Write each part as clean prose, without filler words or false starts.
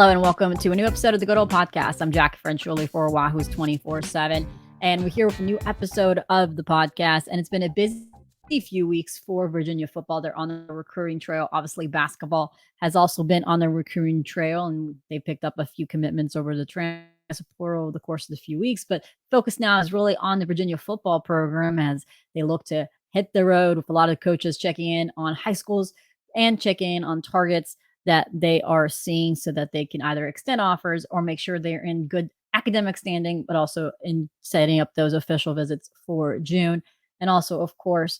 Hello and welcome to a new episode of the Good Old Podcast. I'm Jack French-Shirley for Wahoo's 24/7, and we're here with a new episode of the podcast. And it's been a busy few weeks for Virginia football. They're on the recruiting trail. Obviously, basketball has also been on the recruiting trail, and they picked up a few commitments over the transfer portal over the course of the few weeks. But focus now is really on the Virginia football program as they look to hit the road with a lot of coaches checking in on high schools and checking in on targets that they are seeing so that they can either extend offers or make sure they're in good academic standing, but also in setting up those official visits for June. And also, of course,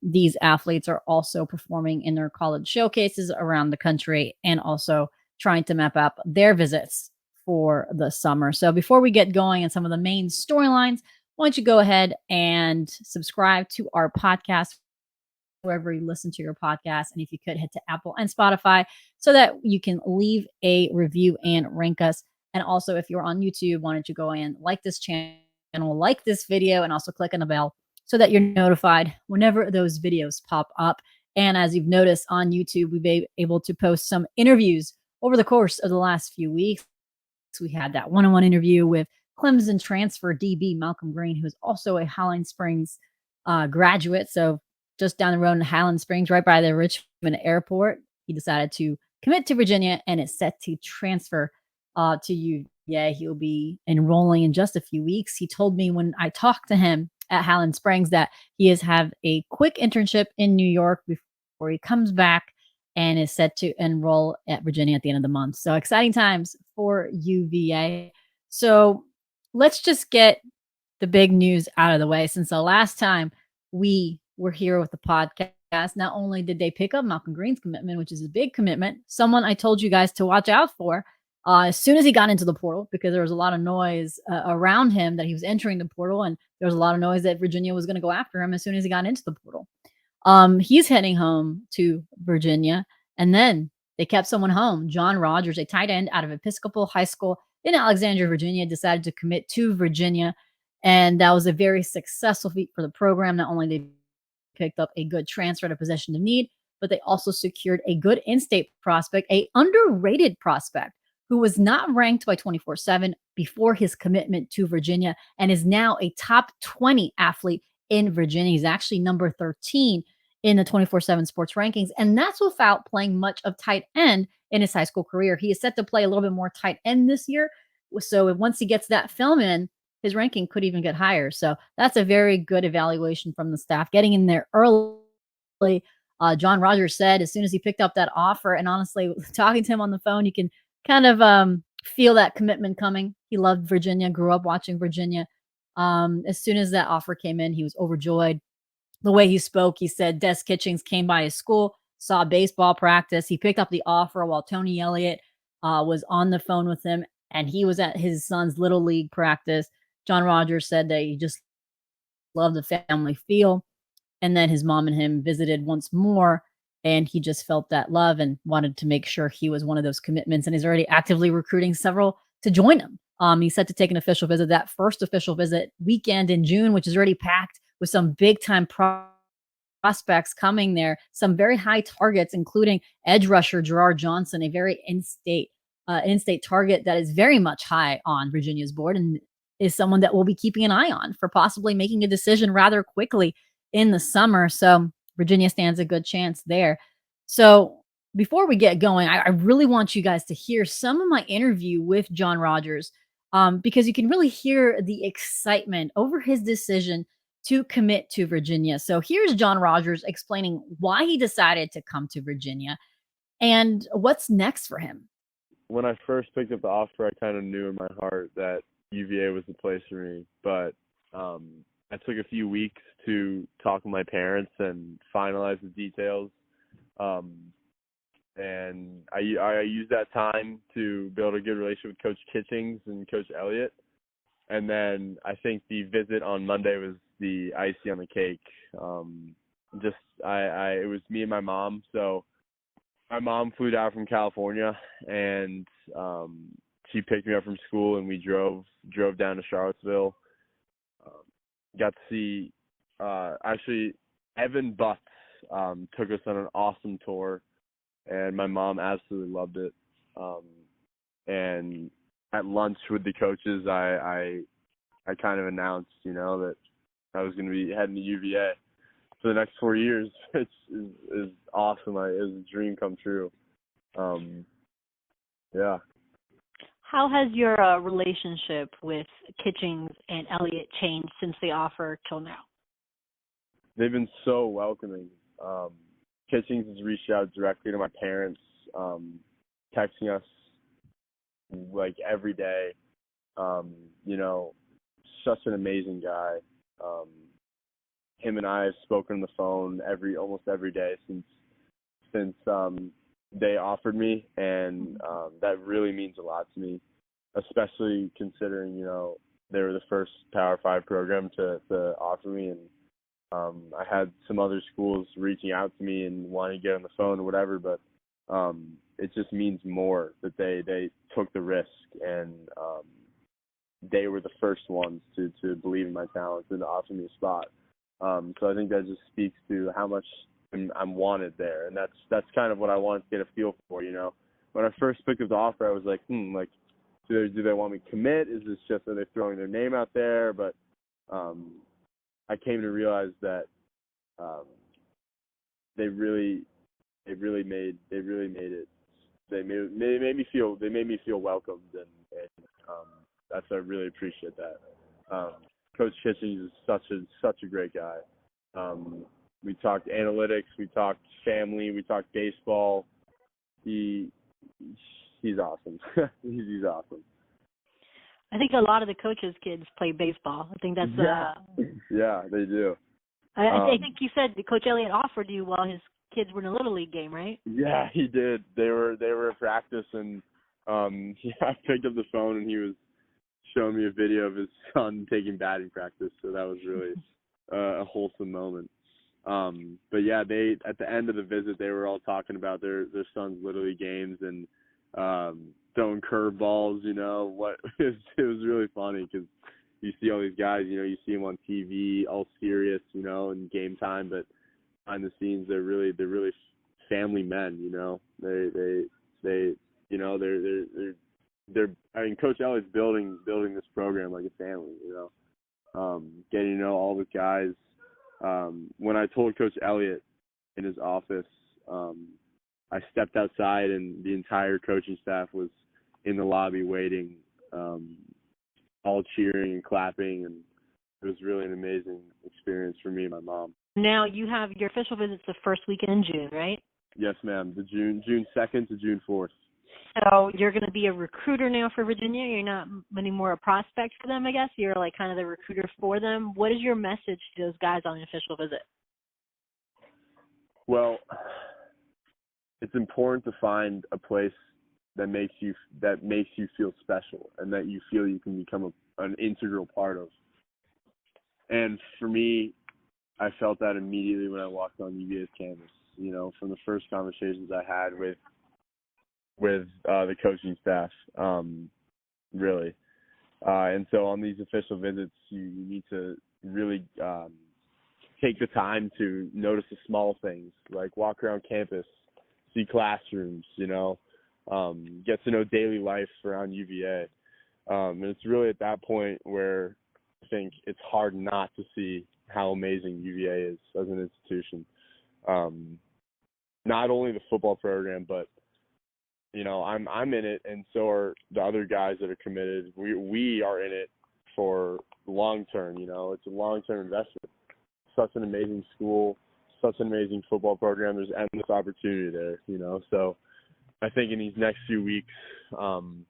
these athletes are also performing in their college showcases around the country and also trying to map out their visits for the summer. So before we get going and some of the main storylines, why don't you go ahead and subscribe to our podcast wherever you listen to your podcast. And if you could, hit to Apple and Spotify so that you can leave a review and rank us. And also, if you're on YouTube, why don't you go and like this channel, like this video, and also click on the bell so that you're notified whenever those videos pop up. And as you've noticed on YouTube, we've been able to post some interviews over the course of the last few weeks. We had that one-on-one interview with Clemson transfer DB Malcolm Greene, who's also a Highland Springs graduate. So just down the road in Highland Springs, right by the Richmond airport, he decided to commit to Virginia and is set to transfer to UVA. He'll be enrolling in just a few weeks. He told me when I talked to him at Highland Springs that he has had a quick internship in New York before he comes back and is set to enroll at Virginia at the end of the month. So exciting times for UVA. So let's just get the big news out of the way. Since the last time we were here with the podcast, not only did they pick up Malcolm Greene's commitment, which is a big commitment, someone I told you guys to watch out for as soon as he got into the portal, because there was a lot of noise around him that he was entering the portal, and there was a lot of noise that Virginia was going to go after him as soon as he got into the portal. He's heading home to Virginia, and then they kept someone home. John Rogers, a tight end out of Episcopal High School in Alexandria, Virginia, decided to commit to Virginia, and that was a very successful feat for the program. Not only did picked up a good transfer at a position of need, but they also secured a good in-state prospect, a underrated prospect who was not ranked by 24/7 before his commitment to Virginia and is now a top 20 athlete in Virginia. He's actually number 13 in the 24/7 sports rankings, and that's without playing much of tight end in his high school career. He is set to play a little bit more tight end this year. So once he gets that film in, his ranking could even get higher. So that's a very good evaluation from the staff. Getting in there early. John Rogers said as soon as he picked up that offer, and honestly, talking to him on the phone, you can kind of feel that commitment coming. He loved Virginia, grew up watching Virginia. As soon as that offer came in, he was overjoyed. The way he spoke, he said Des Kitchings came by his school, saw baseball practice. He picked up the offer while Tony Elliott was on the phone with him, and he was at his son's little league practice. John Rogers said that he just loved the family feel. And then his mom and him visited once more, and he just felt that love and wanted to make sure he was one of those commitments. And he's already actively recruiting several to join him. He's set to take an official visit, that first official visit weekend in June, which is already packed with some big time prospects coming there. Some very high targets, including edge rusher Gerard Johnson, a very in-state target that is very much high on Virginia's board and is someone that we'll be keeping an eye on for possibly making a decision rather quickly in the summer. So Virginia stands a good chance there. So before we get going, I really want you guys to hear some of my interview with John Rogers because you can really hear the excitement over his decision to commit to Virginia. So here's John Rogers explaining why he decided to come to Virginia and what's next for him. When I first picked up the offer, I kind of knew in my heart that UVA was the place for me, but I took a few weeks to talk with my parents and finalize the details, and I used that time to build a good relationship with Coach Kitchings and Coach Elliott, and then I think the visit on Monday was the icing on the cake. It was me and my mom, so my mom flew down from California, and she picked me up from school, and we drove down to Charlottesville. Got to see actually Evan Butts took us on an awesome tour, and my mom absolutely loved it. And at lunch with the coaches, I kind of announced, that I was going to be heading to UVA for the next 4 years, which is awesome. It was a dream come true. Yeah. How has your relationship with Kitchings and Elliott changed since the offer till now? They've been so welcoming. Kitchings has reached out directly to my parents, texting us like every day. Such an amazing guy. Him and I have spoken on the phone almost every day since they offered me, and that really means a lot to me, especially considering they were the first Power 5 program to offer me, and I had some other schools reaching out to me and wanting to get on the phone or whatever, but it just means more that they took the risk, and they were the first ones to believe in my talents and to offer me a spot. So I think that just speaks to how much I'm wanted there, and that's kind of what I wanted to get a feel for. When I first picked up the offer, I was like, do they want me to commit? Is this just, are they throwing their name out there? But I came to realize that they really made it. They made me feel welcomed, and I really appreciate that. Coach Kitchings is such a great guy. We talked analytics, we talked family, we talked baseball. He's awesome. He's awesome. I think a lot of the coaches' kids play baseball. I think that's yeah, they do. I think you said Coach Elliott offered you while his kids were in a little league game, right? Yeah, he did. They were at practice, and I picked up the phone, and he was showing me a video of his son taking batting practice. So that was really a wholesome moment. But yeah, they at the end of the visit, they were all talking about their son's Little League games and throwing curveballs. It was really funny because you see all these guys, you see them on TV, all serious, in game time, but behind the scenes, they're really family men. Coach Elliott's building this program like a family. Getting to know all the guys. When I told Coach Elliott in his office, I stepped outside and the entire coaching staff was in the lobby waiting, all cheering and clapping, and it was really an amazing experience for me and my mom. Now you have your official visits the first weekend in June, right? Yes, ma'am. The June 2nd to June 4th. So you're going to be a recruiter now for Virginia. You're not anymore a prospect for them, I guess. You're like kind of the recruiter for them. What is your message to those guys on an official visit? Well, it's important to find a place that makes you feel special and that you feel you can become an integral part of. And for me, I felt that immediately when I walked on UVA's campus. From the first conversations I had with the coaching staff, really. And so on these official visits, you need to really take the time to notice the small things, like walk around campus, see classrooms, get to know daily life around UVA. And it's really at that point where I think it's hard not to see how amazing UVA is as an institution. Not only the football program, but I'm in it, and so are the other guys that are committed. We are in it for long term. It's a long term investment. Such an amazing school, such an amazing football program. There's endless opportunity there. So I think in these next few weeks, I'm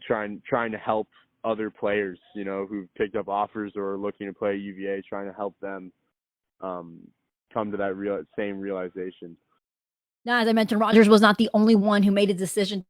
trying to help other players, who've picked up offers or are looking to play at UVA, trying to help them come to that same realization. Now, as I mentioned, Rogers was not the only one who made a decision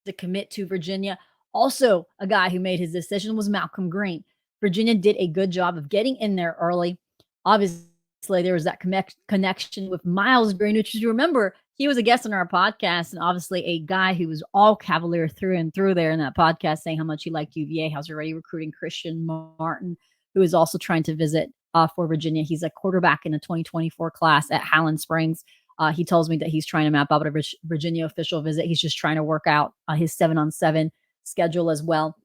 to commit to Virginia. Also, a guy who made his decision was Malcolm Greene. Virginia did a good job of getting in there early. Obviously, there was that connection with Miles Greene, which you remember, he was a guest on our podcast, and obviously a guy who was all Cavalier through and through there in that podcast, saying how much he liked UVA, how's already recruiting Christian Martin, who is also trying to visit for Virginia. He's a quarterback in the 2024 class at Highland Springs. He tells me that he's trying to map out a Virginia official visit. He's just trying to work out his 7-on-7 schedule as well.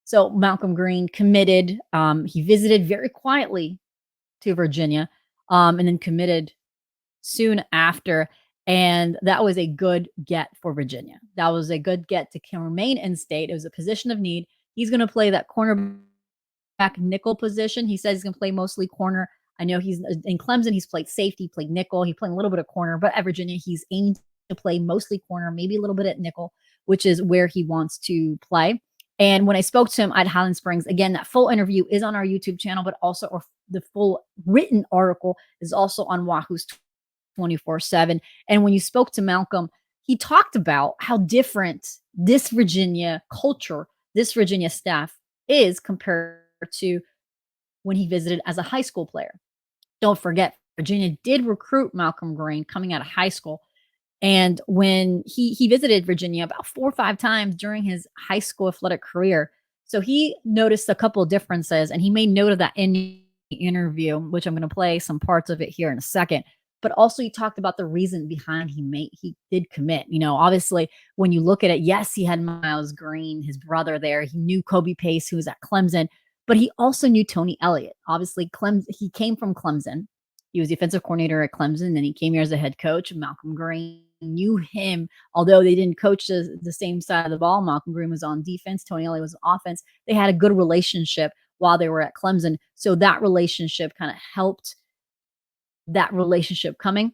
So Malcolm Greene committed. He visited very quietly to Virginia, and then committed soon after. And that was a good get for Virginia. That was a good get to remain in state. It was a position of need. He's going to play that cornerback nickel position. He says he's going to play mostly corner. I know he's in Clemson. He's played safety, played nickel. He played a little bit of corner, but at Virginia, he's aiming to play mostly corner, maybe a little bit at nickel, which is where he wants to play. And when I spoke to him at Highland Springs, again, that full interview is on our YouTube channel, but also the full written article is also on Wahoo's 24/7. And when you spoke to Malcolm, he talked about how different this Virginia culture, this Virginia staff is compared to when he visited as a high school player. Don't forget, Virginia did recruit Malcolm Greene coming out of high school. And when he visited Virginia about 4 or 5 times during his high school athletic career. So he noticed a couple of differences, and he made note of that in the interview, which I'm going to play some parts of it here in a second. But also he talked about the reason behind he did commit. You know, obviously when you look at it, yes, he had Miles Greene, his brother there. He knew Kobe Pace, who was at Clemson, but he also knew Tony Elliott. Obviously, he came from Clemson. He was the offensive coordinator at Clemson. Then he came here as a head coach. Malcolm Greene knew him, although they didn't coach the same side of the ball. Malcolm Greene was on defense. Tony Elliott was on offense. They had a good relationship while they were at Clemson. So that relationship kind of helped that relationship coming.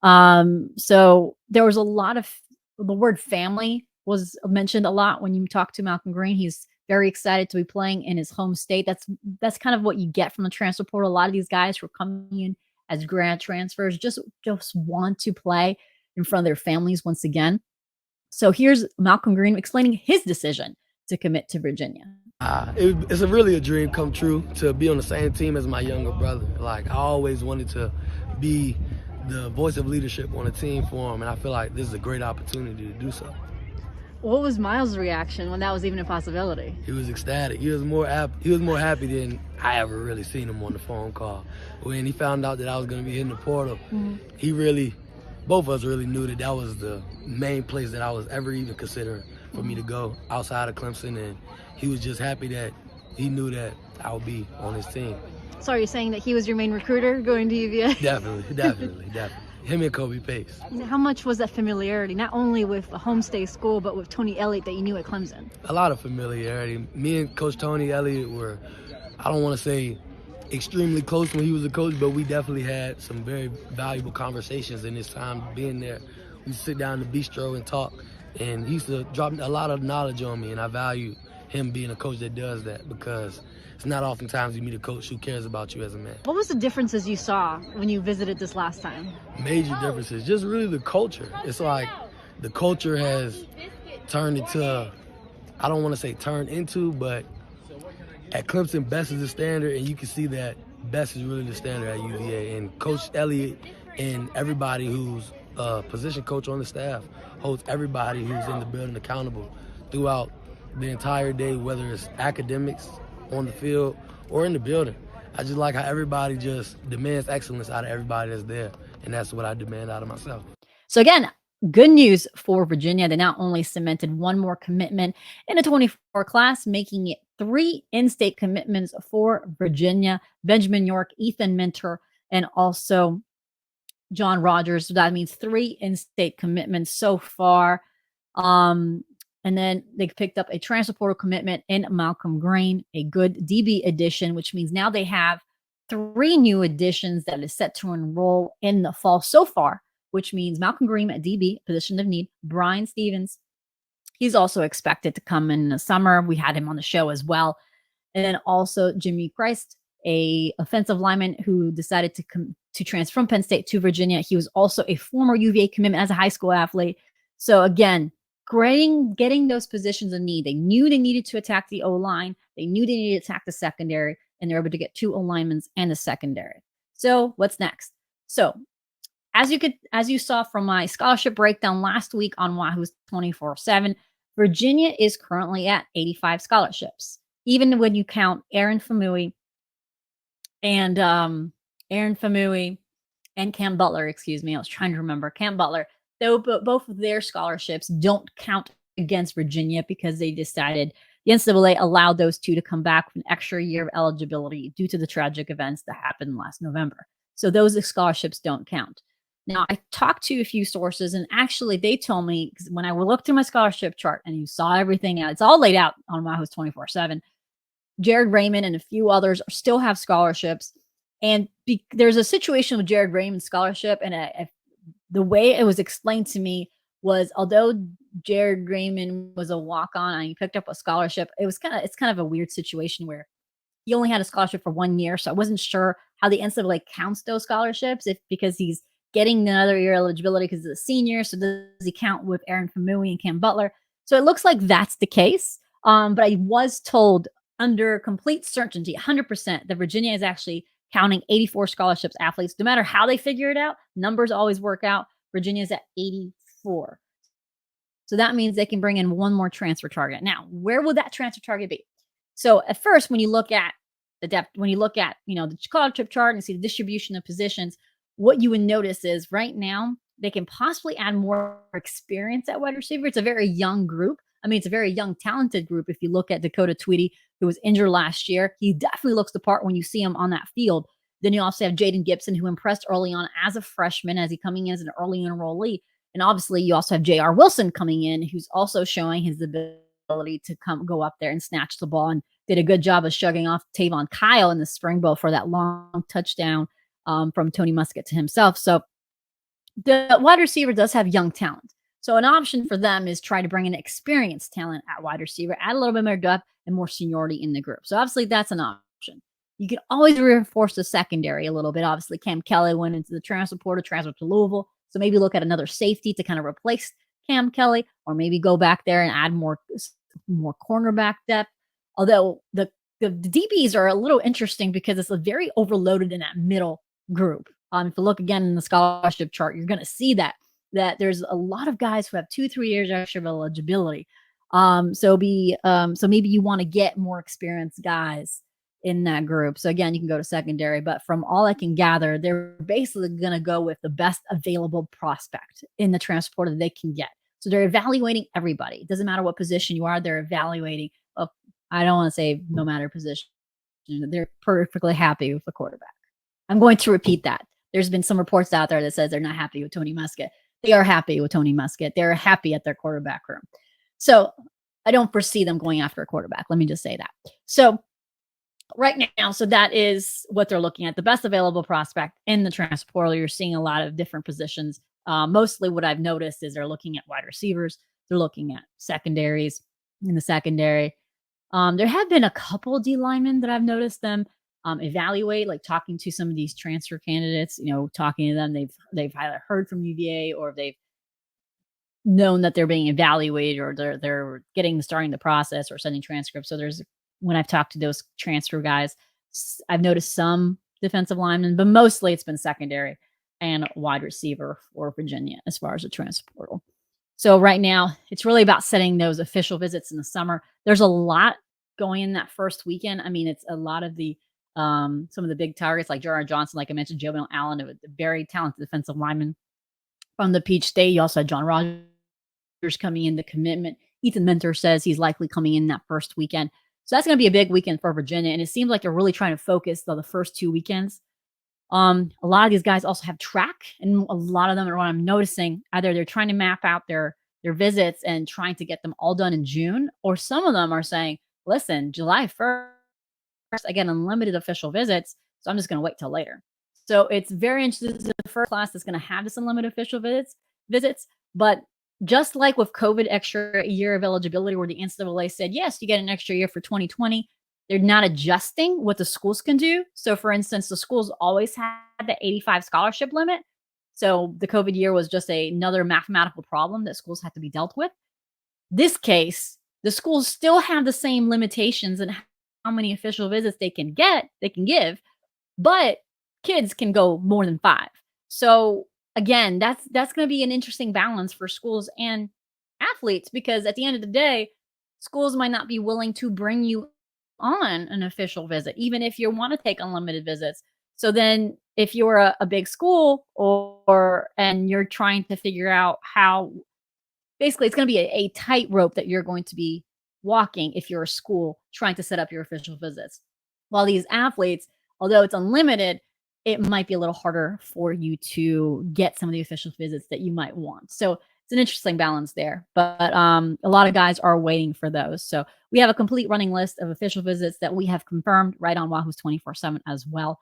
So there was a lot of the word family was mentioned a lot when you talk to Malcolm Greene. He's very excited to be playing in his home state. That's kind of what you get from the transfer portal. A lot of these guys who are coming in as grad transfers just want to play in front of their families once again. So here's Malcolm Greene explaining his decision to commit to Virginia. It's really a dream come true to be on the same team as my younger brother. Like, I always wanted to be the voice of leadership on a team for him, and I feel like this is a great opportunity to do so. What was Miles' reaction when that was even a possibility? He was ecstatic. He was more happy than I ever really seen him on the phone call. When he found out that I was going to be hitting the portal, both of us really knew that was the main place that I was ever even considering for me to go outside of Clemson, and he was just happy that he knew that I would be on his team. So are you saying that he was your main recruiter going to UVA? Definitely. Him and Kobe Pace. How much was that familiarity, not only with a homestay school, but with Tony Elliott that you knew at Clemson? A lot of familiarity. Me and Coach Tony Elliott were, I don't want to say extremely close when he was a coach, but we definitely had some very valuable conversations in his time being there. We sit down in the bistro and talk, and he used to drop a lot of knowledge on me, and I value him being a coach that does that, because it's not oftentimes you meet a coach who cares about you as a man. What was the differences you saw when you visited this last time? Major differences, just really the culture. It's like the culture has turned into, I don't want to say turned into, but at Clemson, best is the standard, and you can see that best is really the standard at UVA. And Coach Elliott and everybody who's a position coach on the staff holds everybody who's in the building accountable throughout the entire day, whether it's academics, on the field, or in the building. I just like how everybody just demands excellence out of everybody that's there, and that's what I demand out of myself. So again, good news for Virginia. They not only cemented one more commitment in the 24 class, making it 3 in-state commitments for Virginia: Benjamin York, Ethan Minter, and also John Rogers. So that means 3 in-state commitments so far. And then they picked up a transfer portal commitment in Malcolm Greene, a good DB addition, which means now they have 3 new additions that is set to enroll in the fall so far, which means Malcolm Greene at DB, position of need. Brian Stevens, he's also expected to come in the summer. We had him on the show as well. And then also Jimmy Christ, a offensive lineman who decided to transfer from Penn State to Virginia. He was also a former UVA commitment as a high school athlete. So again, getting those positions of need. They knew they needed to attack the O-line. They knew they needed to attack the secondary, and they're able to get 2 O-linemen and the secondary. So what's next? So as you saw from my scholarship breakdown last week on Wahoo's 24/7, Virginia is currently at 85 scholarships. Even when you count Aaron Famui and and Cam Butler, excuse me. I was trying to remember. Cam Butler, though, both of their scholarships don't count against Virginia because they decided the NCAA allowed those two to come back with an extra year of eligibility due to the tragic events that happened last November. So those scholarships don't count. Now, I talked to a few sources, and actually they told me, because when I looked through my scholarship chart and you saw everything out, it's all laid out on Wahoo's 24/7. Jared Raymond and a few others still have scholarships. And there's a situation with Jared Raymond's scholarship, and the way it was explained to me was, although Jared Raymond was a walk-on and he picked up a scholarship, it's kind of a weird situation where he only had a scholarship for 1 year. So I wasn't sure how the NCAA counts those scholarships, because he's getting another year eligibility because he's a senior. So does he count with Aaron Famui and Cam Butler? So it looks like that's the case. But I was told under complete certainty, 100%, that Virginia is actually counting 84 scholarships athletes. No matter how they figure it out, numbers always work out. Virginia's at 84. So that means they can bring in one more transfer target. Now, where will that transfer target be? So at first, when you look at the depth, when you look at, the scholarship chart and see the distribution of positions, what you would notice is right now they can possibly add more experience at wide receiver. It's a very young group. I mean, it's a very young, talented group. If you look at Dakota Tweedy, who was injured last year, he definitely looks the part when you see him on that field. Then you also have Jaden Gibson, who impressed early on as a freshman, as he coming in as an early enrollee. And obviously, you also have J.R. Wilson coming in, who's also showing his ability to go up there and snatch the ball, and did a good job of shugging off Tavon Kyle in the Spring Bowl for that long touchdown from Tony Muskett to himself. So the wide receiver does have young talent. So an option for them is try to bring in experienced talent at wide receiver, add a little bit more depth and more seniority in the group. So obviously that's an option. You can always reinforce the secondary a little bit. Obviously, Cam Kelly went into the transfer portal, transferred to Louisville. So maybe look at another safety to kind of replace Cam Kelly, or maybe go back there and add more cornerback depth. Although the DBs are a little interesting because it's very overloaded in that middle group. If you look again in the scholarship chart, you're going to see that there's a lot of guys who have 2-3 years extra of eligibility. So maybe you want to get more experienced guys in that group. So again, you can go to secondary, but from all I can gather, they're basically going to go with the best available prospect in the transport that they can get. So they're evaluating everybody. It doesn't matter what position you are. They're evaluating. I don't want to say no matter position. They're perfectly happy with the quarterback. I'm going to repeat that. There's been some reports out there that says they're not happy with Tony Muskett. They are happy with Tony Muskett. They're happy at their quarterback room. So I don't foresee them going after a quarterback. Let me just say that. So right now, so that is what they're looking at, the best available prospect in the transfer portal. You're seeing a lot of different positions. Mostly what I've noticed is they're looking at wide receivers. They're looking at secondaries in the secondary. There have been a couple D linemen that I've noticed them evaluate, like talking to some of these transfer candidates, talking to them. They've either heard from UVA or they've known that they're being evaluated, or they're starting the process or sending transcripts. So when I've talked to those transfer guys, I've noticed some defensive linemen, but mostly it's been secondary and wide receiver for Virginia as far as the transfer portal. So right now, it's really about setting those official visits in the summer. There's a lot going in that first weekend. I mean, it's a lot of the some of the big targets like Jordan Johnson, like I mentioned, Joe Allen, a very talented defensive lineman from the Peach State. You also had John Rogers coming in, the commitment. Ethan Mentor says he's likely coming in that first weekend. So that's going to be a big weekend for Virginia. And it seems like they're really trying to focus on the first 2 weekends. A lot of these guys also have track, and a lot of them are what I'm noticing. Either they're trying to map out their visits and trying to get them all done in June, or some of them are saying, listen, July 1st, I get unlimited official visits, so I'm just going to wait till later. So it's very interesting. This is the first class that's going to have this unlimited official visits. But just like with COVID, extra year of eligibility, where the NCAA said, yes, you get an extra year for 2020, they're not adjusting what the schools can do. So for instance, the schools always had the 85 scholarship limit. So the COVID year was just another mathematical problem that schools had to be dealt with. This case, the schools still have the same limitations and how many official visits they can give, but kids can go more than 5. So again, that's going to be an interesting balance for schools and athletes, because at the end of the day, schools might not be willing to bring you on an official visit, even if you want to take unlimited visits. So then if you're a big school and you're trying to figure out how basically it's going to be a tightrope that you're going to be walking if you're a school trying to set up your official visits. While these athletes, although it's unlimited, it might be a little harder for you to get some of the official visits that you might want. So it's an interesting balance there. But a lot of guys are waiting for those. So we have a complete running list of official visits that we have confirmed right on Wahoo's 24/7 as well.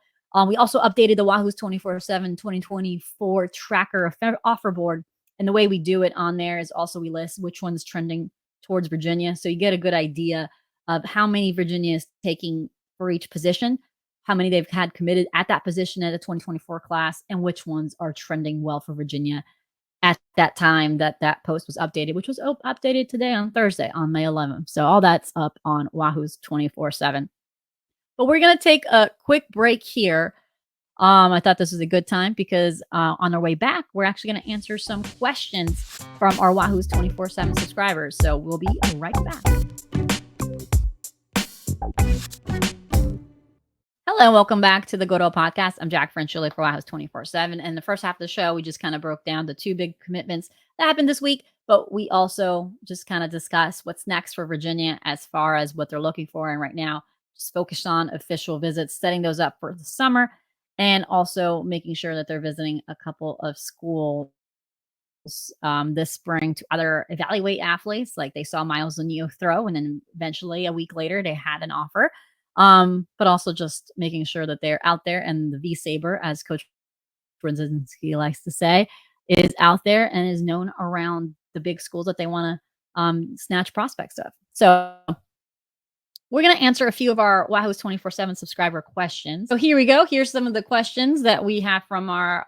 We also updated the Wahoo's 24/7 2024 tracker offer board. And the way we do it on there is also we list which one's trending towards Virginia. So you get a good idea of how many Virginia is taking for each position, how many they've had committed at that position at a 2024 class, and which ones are trending well for Virginia at that time that that post was updated, which was updated today on Thursday on May 11th. So all that's up on Wahoo's 24/7. But we're going to take a quick break here. I thought this was a good time because on our way back, we're actually going to answer some questions from our Wahoo's 24/7 subscribers. So we'll be right back. Hello and welcome back to the Good Old Podcast. I'm Jack Frenchuli for Wahoo's 24/7. And the first half of the show, we just kind of broke down the two big commitments that happened this week. But we also just kind of discussed what's next for Virginia as far as what they're looking for. And right now, just focused on official visits, setting those up for the summer, and also making sure that they're visiting a couple of schools this spring to either evaluate athletes, like they saw Miles O'Neill throw, and then eventually a week later they had an offer. But also just making sure that they're out there and the V-Saber, as Coach Brzezinski likes to say, is out there and is known around the big schools that they want to snatch prospects of. So we're going to answer a few of our Wahoo's 24/7 subscriber questions. So here we go. Here's some of the questions that we have from our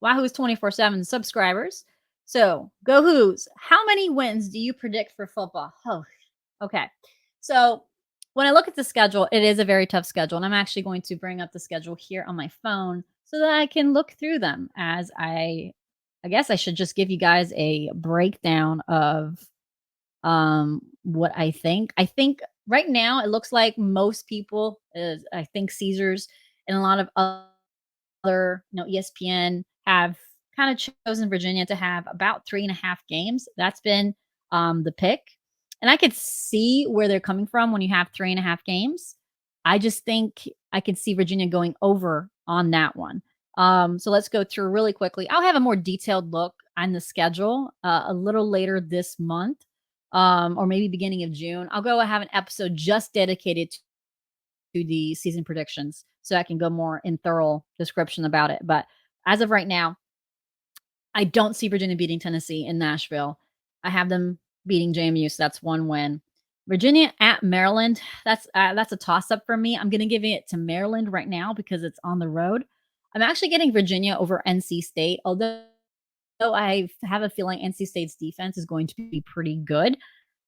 Wahoo's 24/7 subscribers. So go Hoos. How many wins do you predict for football? Oh, okay. So when I look at the schedule, it is a very tough schedule. And I'm actually going to bring up the schedule here on my phone so that I can look through them as I guess I should just give you guys a breakdown of what I think. I think right now it looks like most people I think Caesars and a lot of other, ESPN have kind of chosen Virginia to have about 3.5 games. That's been the pick. And I could see where they're coming from when you have 3.5 games. I just think I could see Virginia going over on that one. So let's go through really quickly. I'll have a more detailed look on the schedule a little later this month, or maybe beginning of June. I'll go have an episode just dedicated to the season predictions so I can go more in thorough description about it. But as of right now, I don't see Virginia beating Tennessee in Nashville. I have them beating JMU, so that's one win. Virginia at Maryland, that's a toss-up for me. I'm going to give it to Maryland right now because it's on the road. I'm actually getting Virginia over NC State, although I have a feeling NC State's defense is going to be pretty good.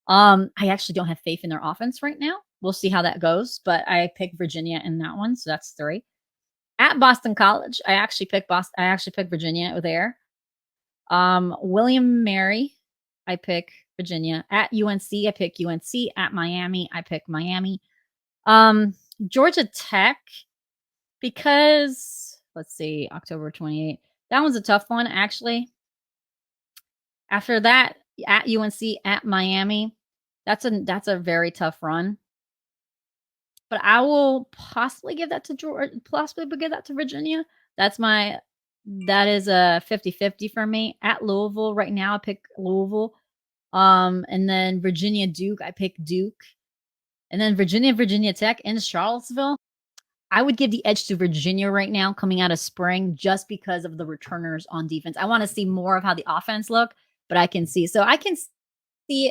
I actually don't have faith in their offense right now. We'll see how that goes, but I picked Virginia in that one, so that's 3. At Boston College, I actually picked Virginia there. William Mary, I pick Virginia. At UNC, I pick UNC. At Miami, I pick Miami. Georgia Tech, because let's see, October 28th. That one's a tough one, actually. After that, at UNC, at Miami, that's a very tough run. But I will possibly give that to Georgia, possibly give that to Virginia. That is a 50-50 for me. At Louisville, right now, I pick Louisville. And then Virginia Duke, I pick Duke. And then Virginia Tech in Charlottesville. I would give the edge to Virginia right now coming out of spring just because of the returners on defense. I want to see more of how the offense look, but I can see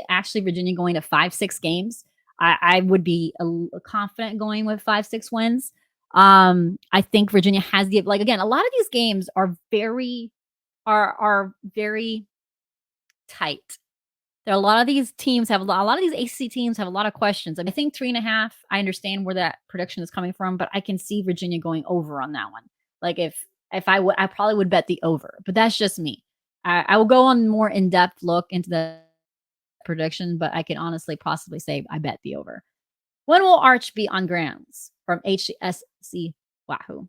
actually Virginia going to 5-6 games. I would be confident going with 5-6 wins. I think Virginia has again, a lot of these games are very tight. There are a lot of these teams have a lot of these ACC teams have a lot of questions. I think 3.5. I understand where that prediction is coming from, but I can see Virginia going over on that one. Like if I probably would bet the over, but that's just me. I will go on more in-depth look into the prediction, but I can honestly possibly say I bet the over. When will Arch be on grounds? From HSC Wahoo.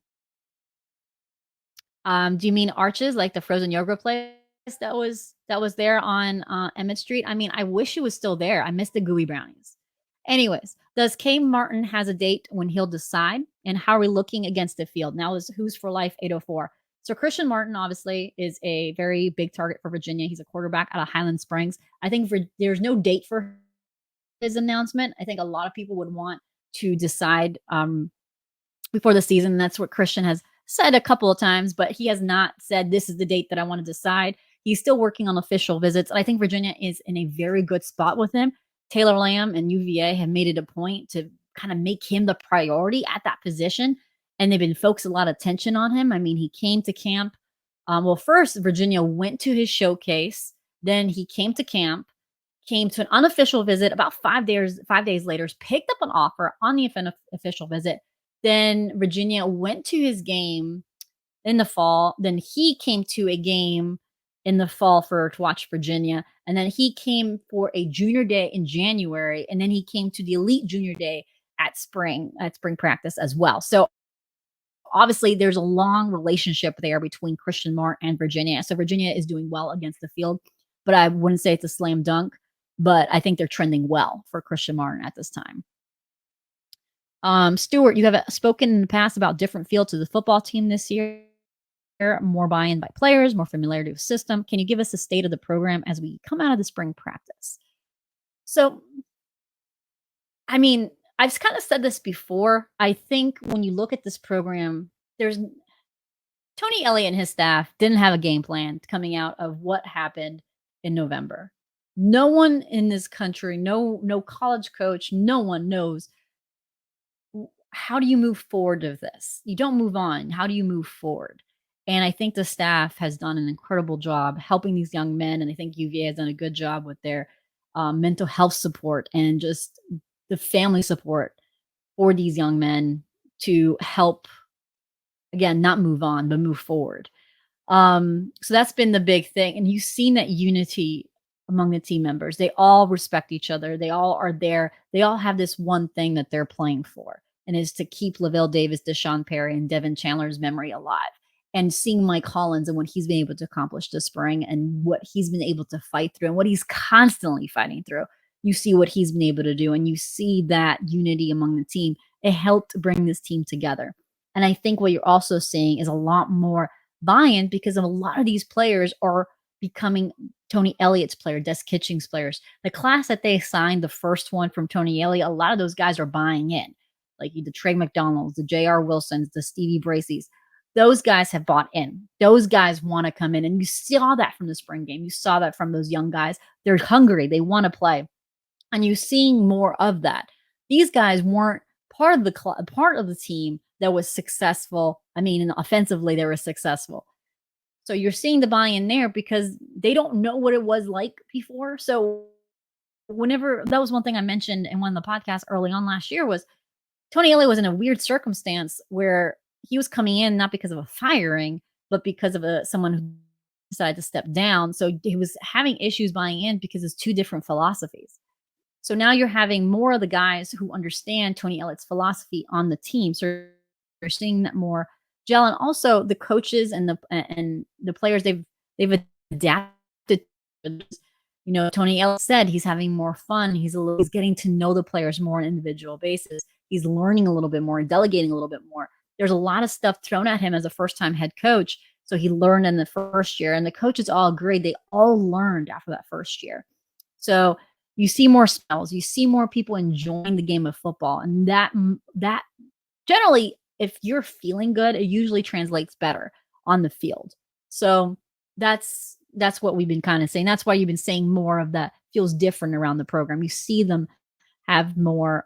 Do you mean Arches, like the frozen yogurt place that was there on Emmett Street? I mean, I wish it was still there. I miss the gooey brownies. Anyways, does K Martin has a date when he'll decide? And how are we looking against the field? Now is Who's for Life 804. So Christian Martin obviously is a very big target for Virginia. He's a quarterback out of Highland Springs. I think there's no date for his announcement. I think a lot of people would want to decide before the season. That's what Christian has said a couple of times, but he has not said this is the date that I want to decide. He's still working on official visits. And I think Virginia is in a very good spot with him. Taylor Lamb and UVA have made it a point to kind of make him the priority at that position. And they've been focusing a lot of attention on him. I mean, he came to camp. Well, first, Virginia went to his showcase. Then he came to camp, came to an unofficial visit about 5 days later, picked up an offer on the official visit. Then Virginia went to his game in the fall. Then he came to a game in the fall to watch Virginia. And then he came for a junior day in January. And then he came to the elite junior day at spring practice as well. So obviously there's a long relationship there between Christian Martin and Virginia. So Virginia is doing well against the field, but I wouldn't say it's a slam dunk, but I think they're trending well for Christian Martin at this time. Stuart, you have spoken in the past about different fields of the football team this year, more buy-in by players, more familiarity with system. Can you give us a state of the program as we come out of the spring practice? So, I mean, I've kind of said this before. I think when you look at this program, there's Tony Elliott and his staff didn't have a game plan coming out of what happened in November. No one in this country, no college coach, no one knows how do you move forward of this? You don't move on. How do you move forward? And I think the staff has done an incredible job helping these young men. And I think UVA has done a good job with their mental health support and just the family support for these young men to help, again, not move on, but move forward. So that's been the big thing. And you've seen that unity among the team members. They all respect each other. They all are there. They all have this one thing that they're playing for, and is to keep Lavelle Davis, Deshaun Perry, and Devin Chandler's memory alive. And seeing Mike Hollins and what he's been able to accomplish this spring and what he's been able to fight through and what he's constantly fighting through. You see what he's been able to do, and you see that unity among the team. It helped bring this team together. And I think what you're also seeing is a lot more buy-in because of a lot of these players are becoming Tony Elliott's player, Des Kitching's players. The class that they signed, the first one from Tony Elliott, a lot of those guys are buying in. Like the Trey McDonalds, the J.R. Wilsons, the Stevie Bracey's. Those guys have bought in. Those guys want to come in. And you saw that from the spring game. You saw that from those young guys. They're hungry. They want to play. And you're seeing more of that. These guys weren't part of the team that was successful. I mean, offensively, they were successful. So you're seeing the buy-in there because they don't know what it was like before. So whenever, that was one thing I mentioned in one of the podcasts early on last year, was Tony Elliott was in a weird circumstance where he was coming in not because of a firing, but because of someone who decided to step down. So he was having issues buying in because it's two different philosophies. So now you're having more of the guys who understand Tony Elliott's philosophy on the team. So you're seeing that more gel, and also the coaches and the players, they've adapted. You know, Tony Elliott said he's having more fun. He's getting to know the players more on an individual basis. He's learning a little bit more and delegating a little bit more. There's a lot of stuff thrown at him as a first-time head coach. So he learned in the first year, and the coaches all agreed. They all learned after that first year. So you see more smiles. You see more people enjoying the game of football. And that generally, if you're feeling good, it usually translates better on the field. So that's what we've been kind of saying. That's why you've been saying more of that feels different around the program. You see them have more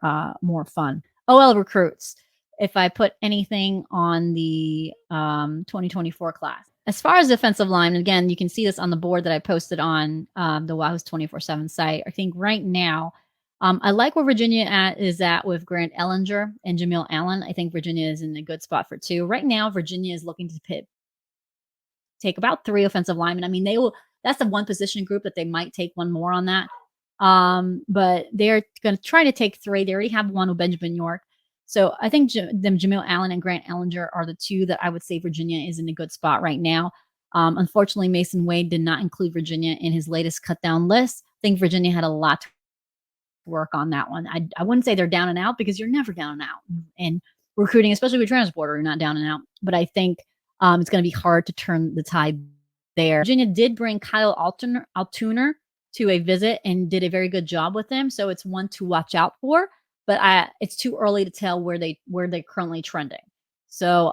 fun. OL recruits. If I put anything on the 2024 class. As far as defensive line, again, you can see this on the board that I posted on the Wahoo's 24/7 site. I think right now, I like where Virginia is at with Grant Ellinger and Jamil Allen. I think Virginia is in a good spot for 2. Right now, Virginia is looking to take about 3 offensive linemen. I mean, that's the one position group that they might take one more on that. But they're going to try to take 3. They already have one with Benjamin York. So I think Jamil Allen and Grant Ellinger are the two that I would say Virginia is in a good spot right now. Unfortunately, Mason Wade did not include Virginia in his latest cut down list. I think Virginia had a lot to work on that one. I wouldn't say they're down and out because you're never down and out. And recruiting, especially with transporter, you're not down and out. But I think it's going to be hard to turn the tide there. Virginia did bring Kyle Altuner to a visit and did a very good job with him. So it's one to watch out for. But it's too early to tell where they're currently trending. So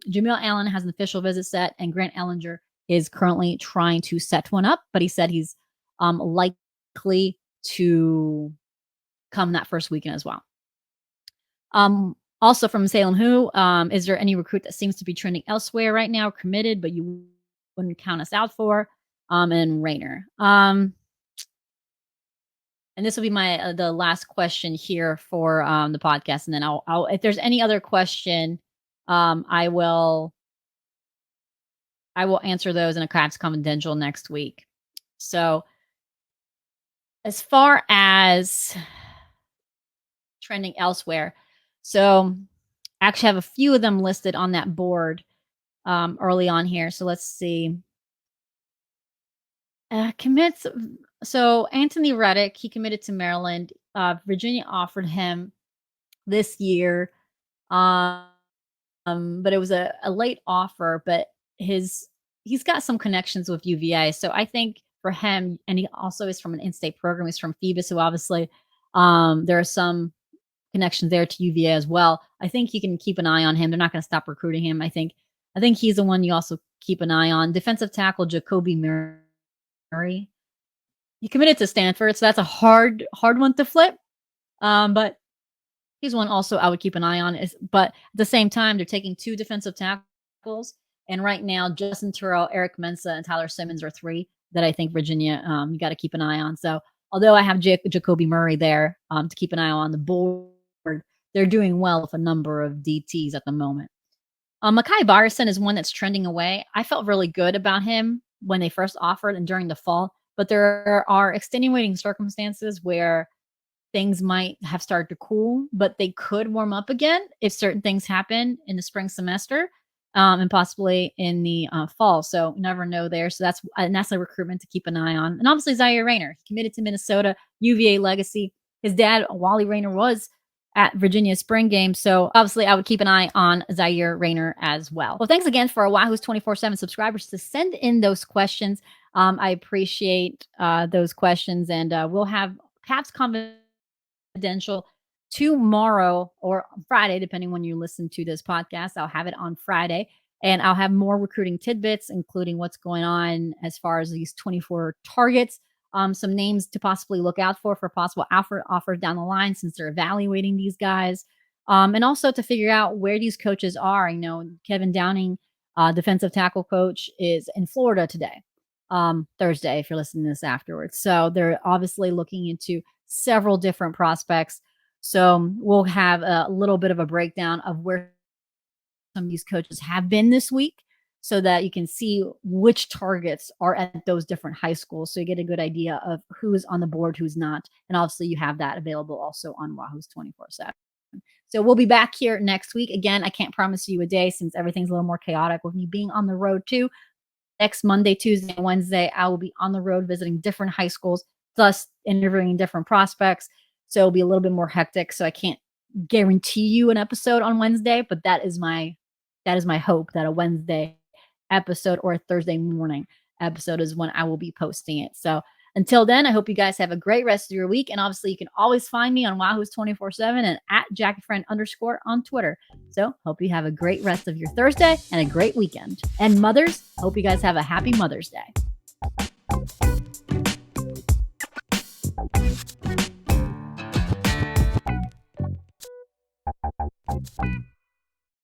Jamil Allen has an official visit set, and Grant Ellinger is currently trying to set one up. But he said he's likely to come that first weekend as well. Also from Salem Who, is there any recruit that seems to be trending elsewhere right now, committed, but you wouldn't count us out for? And Rayner. And this will be the last question here for the podcast, and then I'll if there's any other question, I will answer those in a Craps Confidential next week. So as far as trending elsewhere, so I actually have a few of them listed on that board early on here. So let's see. Commits. So Anthony Reddick, he committed to Maryland. Virginia offered him this year, but it was a late offer. But he's got some connections with UVA, so I think for him, and he also is from an in-state program. He's from Phoebus, so obviously there are some connections there to UVA as well. I think you can keep an eye on him. They're not going to stop recruiting him. I think he's the one you also keep an eye on. Defensive tackle Jacoby Murray. He committed to Stanford, so that's a hard one to flip. But he's one also I would keep an eye on. But at the same time, they're taking 2 defensive tackles, and right now Justin Terrell, Eric Mensah, and Tyler Simmons are 3 that I think Virginia you got to keep an eye on. So although I have Jacoby Murray there to keep an eye on the board, they're doing well with a number of DTs at the moment. Mekhi Barson is one that's trending away. I felt really good about him when they first offered and during the fall, but there are extenuating circumstances where things might have started to cool, but they could warm up again if certain things happen in the spring semester and possibly in the fall. So you never know there. So that's a recruitment to keep an eye on. And obviously Zaire Rayner, he committed to Minnesota, UVA legacy. His dad, Wally Rayner, was at Virginia's spring game. So obviously I would keep an eye on Zaire Rayner as well. Well, thanks again for Wahoo's 24/7 subscribers to send in those questions. I appreciate those questions, and we'll have Caps Confidential tomorrow or Friday, depending when you listen to this podcast. I'll have it on Friday, and I'll have more recruiting tidbits, including what's going on as far as these 24 targets. Some names to possibly look out for possible offers down the line, since they're evaluating these guys. And also to figure out where these coaches are. You know, Kevin Downing, defensive tackle coach, is in Florida today, Thursday, if you're listening to this afterwards. So they're obviously looking into several different prospects. So we'll have a little bit of a breakdown of where some of these coaches have been this week, so that you can see which targets are at those different high schools. So you get a good idea of who's on the board, who's not. And obviously you have that available also on Wahoo's 24/7. So we'll be back here next week. Again, I can't promise you a day since everything's a little more chaotic with me being on the road too. Next Monday, Tuesday, and Wednesday, I will be on the road visiting different high schools, thus interviewing different prospects. So it'll be a little bit more hectic. So I can't guarantee you an episode on Wednesday, but that is my hope, that a Wednesday episode or a Thursday morning episode is when I will be posting it. So until then, I hope you guys have a great rest of your week. And obviously you can always find me on Wahoo's 24/7 and at JackieFriend_ on Twitter. So hope you have a great rest of your Thursday and a great weekend. And mothers, hope you guys have a happy Mother's Day.